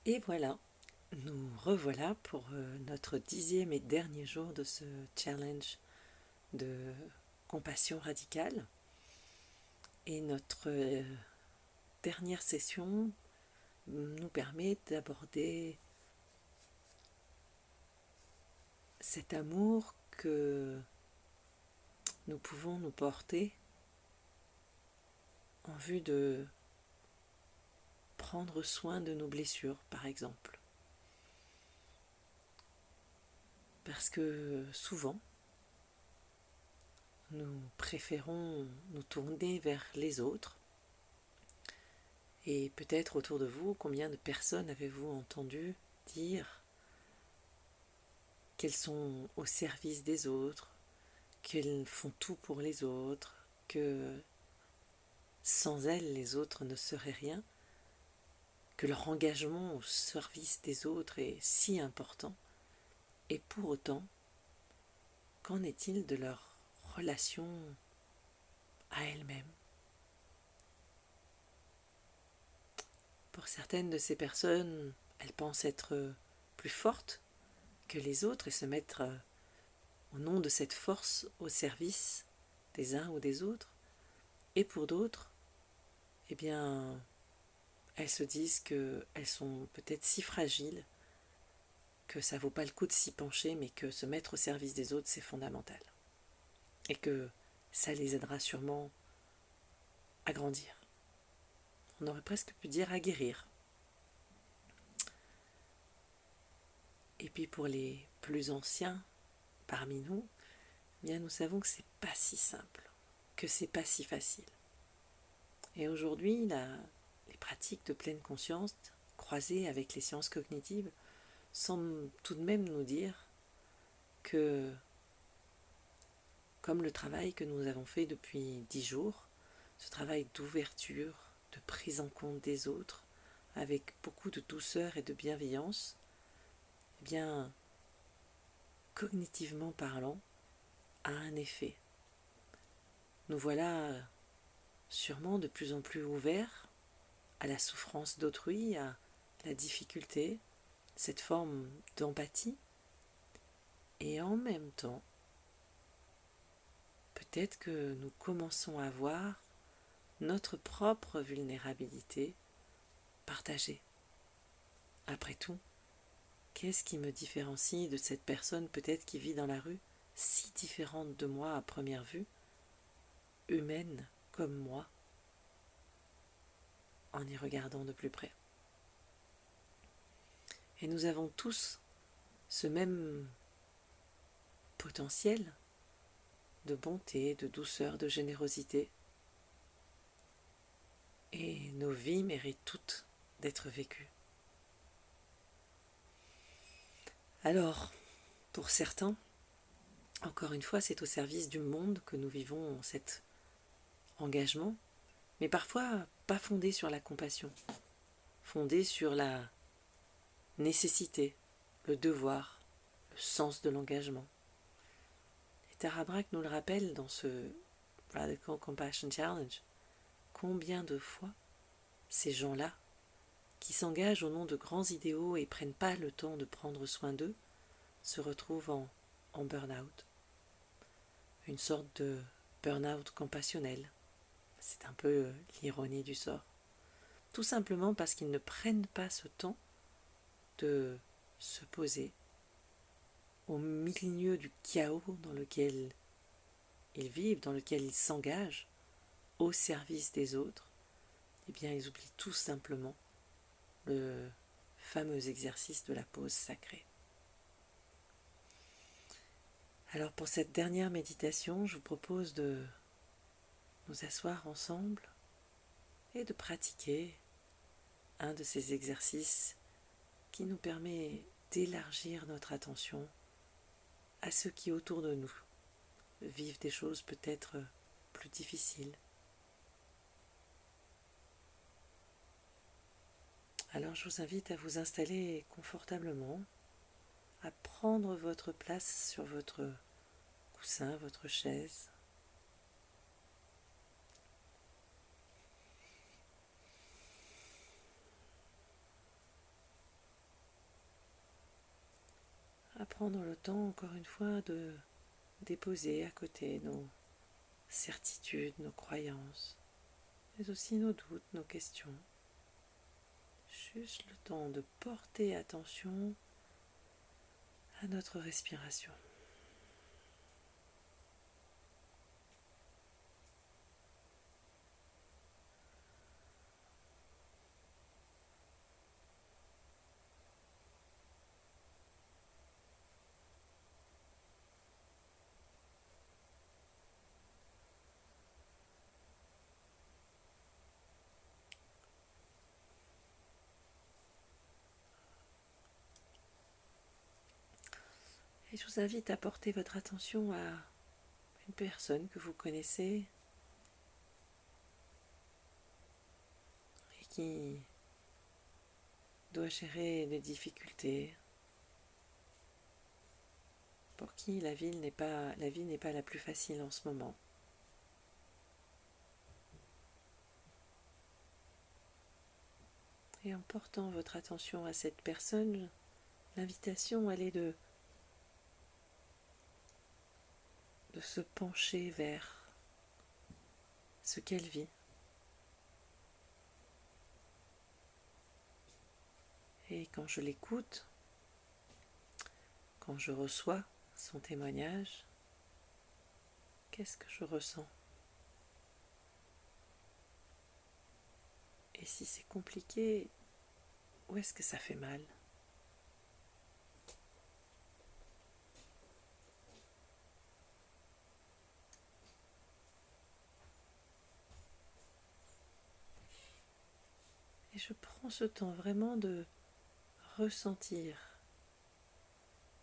Et voilà, nous revoilà pour notre 10e et dernier jour de ce challenge de compassion radicale. Et notre dernière session nous permet d'aborder cet amour que nous pouvons nous porter en vue de prendre soin de nos blessures, par exemple. Parce que souvent, nous préférons nous tourner vers les autres. Et peut-être autour de vous, combien de personnes avez-vous entendu dire qu'elles sont au service des autres, qu'elles font tout pour les autres, que sans elles, les autres ne seraient rien, que leur engagement au service des autres est si important. Et pour autant, qu'en est-il de leur relation à elles-mêmes? Pour certaines de ces personnes, elles pensent être plus fortes que les autres et se mettre au nom de cette force au service des uns ou des autres. Et pour d'autres, eh bien, elles se disent qu'elles sont peut-être si fragiles que ça vaut pas le coup de s'y pencher, mais que se mettre au service des autres, c'est fondamental. Et que ça les aidera sûrement à grandir. On aurait presque pu dire à guérir. Et puis pour les plus anciens parmi nous, eh bien nous savons que c'est pas si simple, que c'est pas si facile. Et aujourd'hui, les pratiques de pleine conscience, croisées avec les sciences cognitives, semblent tout de même nous dire que, comme le travail que nous avons fait depuis 10 jours, ce travail d'ouverture, de prise en compte des autres, avec beaucoup de douceur et de bienveillance, eh bien, cognitivement parlant, a un effet. Nous voilà sûrement de plus en plus ouverts à la souffrance d'autrui, à la difficulté, cette forme d'empathie, et en même temps, peut-être que nous commençons à voir notre propre vulnérabilité partagée. Après tout, qu'est-ce qui me différencie de cette personne peut-être qui vit dans la rue, si différente de moi à première vue, humaine comme moi, en y regardant de plus près. Et nous avons tous ce même potentiel de bonté, de douceur, de générosité. Et nos vies méritent toutes d'être vécues. Alors, pour certains, encore une fois, c'est au service du monde que nous vivons cet engagement, mais parfois pas fondé sur la compassion, fondé sur la nécessité, le devoir, le sens de l'engagement. Et Tara Brach nous le rappelle dans ce Radical Compassion Challenge. Combien de fois ces gens-là, qui s'engagent au nom de grands idéaux et prennent pas le temps de prendre soin d'eux, se retrouvent en burn-out. Une sorte de burn-out compassionnel. C'est un peu l'ironie du sort. Tout simplement parce qu'ils ne prennent pas ce temps de se poser au milieu du chaos dans lequel ils vivent, dans lequel ils s'engagent, au service des autres. Eh bien, ils oublient tout simplement le fameux exercice de la pause sacrée. Alors pour cette dernière méditation, je vous propose de nous asseoir ensemble et de pratiquer un de ces exercices qui nous permet d'élargir notre attention à ceux qui autour de nous vivent des choses peut-être plus difficiles. Alors je vous invite à vous installer confortablement, à prendre votre place sur votre coussin, votre chaise. prendre le temps, encore une fois, de déposer à côté nos certitudes, nos croyances, mais aussi nos doutes, nos questions. Juste le temps de porter attention à notre respiration. Et je vous invite à porter votre attention à une personne que vous connaissez et qui doit gérer des difficultés, pour qui la vie n'est pas la plus facile en ce moment. Et en portant votre attention à cette personne, l'invitation, elle est de se pencher vers ce qu'elle vit. Et quand je l'écoute, quand je reçois son témoignage, qu'est-ce que je ressens? Et si c'est compliqué, où est-ce que ça fait mal? Et je prends ce temps vraiment de ressentir,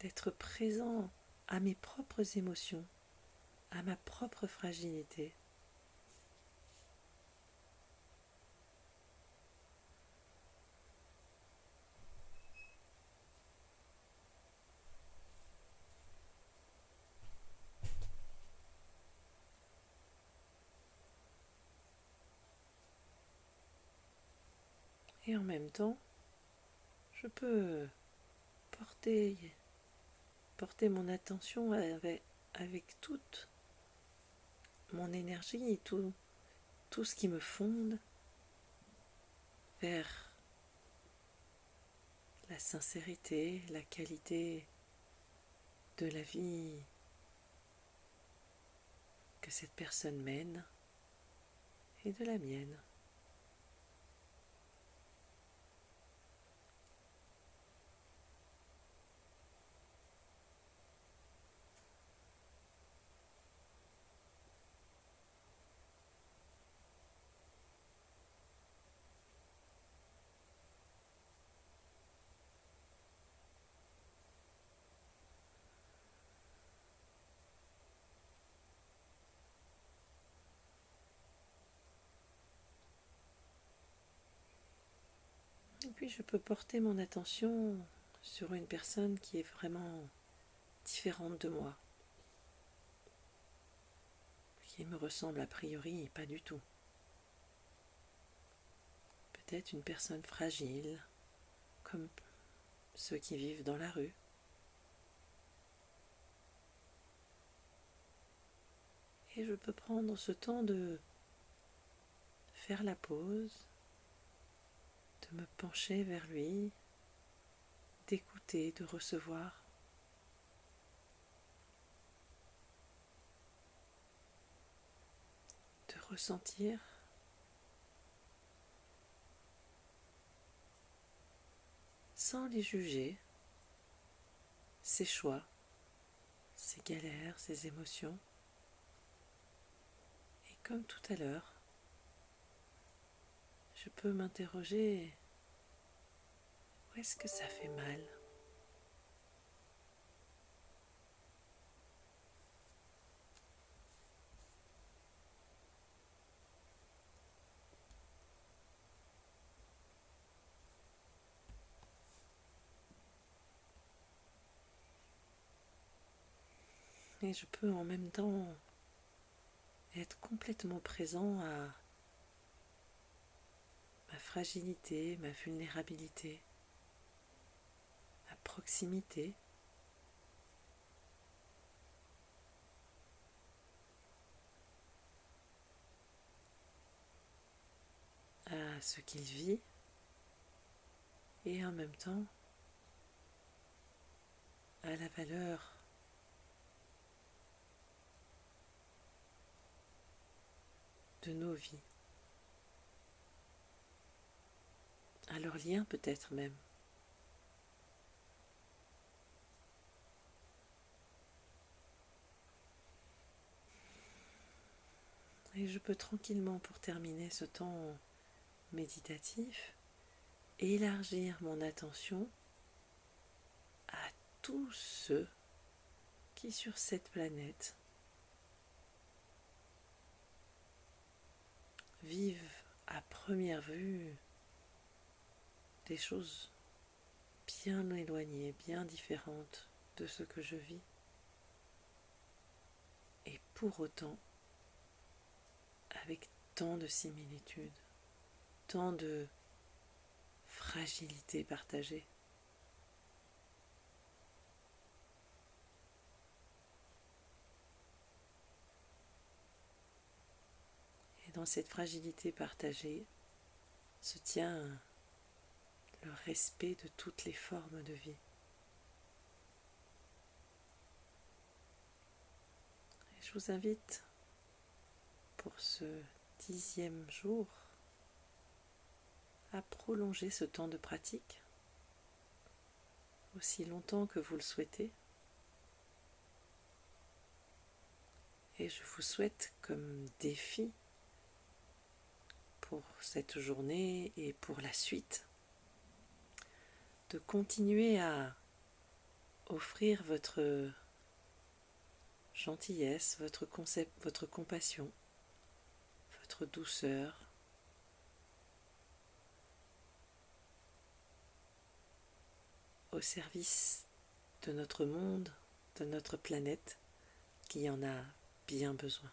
d'être présent à mes propres émotions, à ma propre fragilité. Et en même temps, je peux porter mon attention avec toute mon énergie et tout ce qui me fonde vers la sincérité, la qualité de la vie que cette personne mène et de la mienne. Et puis je peux porter mon attention sur une personne qui est vraiment différente de moi, qui me ressemble a priori pas du tout. Peut-être une personne fragile, comme ceux qui vivent dans la rue. Et je peux prendre ce temps de faire la pause, de me pencher vers lui, d'écouter, de recevoir. De ressentir sans les juger, ses choix, ses galères, ses émotions. Et comme tout à l'heure, je peux m'interroger, où est-ce que ça fait mal? Et je peux en même temps être complètement présent à ma fragilité, ma vulnérabilité, ma proximité à ce qu'il vit et en même temps à la valeur de nos vies, à leur lien peut-être même. Et je peux tranquillement, pour terminer ce temps méditatif, élargir mon attention à tous ceux qui sur cette planète vivent à première vue des choses bien éloignées, bien différentes de ce que je vis. Et pour autant, avec tant de similitudes, tant de fragilité partagée. Et dans cette fragilité partagée se tient le respect de toutes les formes de vie. Et je vous invite pour ce 10e jour à prolonger ce temps de pratique aussi longtemps que vous le souhaitez. Et je vous souhaite comme défi pour cette journée et pour la suite de continuer à offrir votre gentillesse, votre compassion, votre douceur, au service de notre monde, de notre planète, qui en a bien besoin.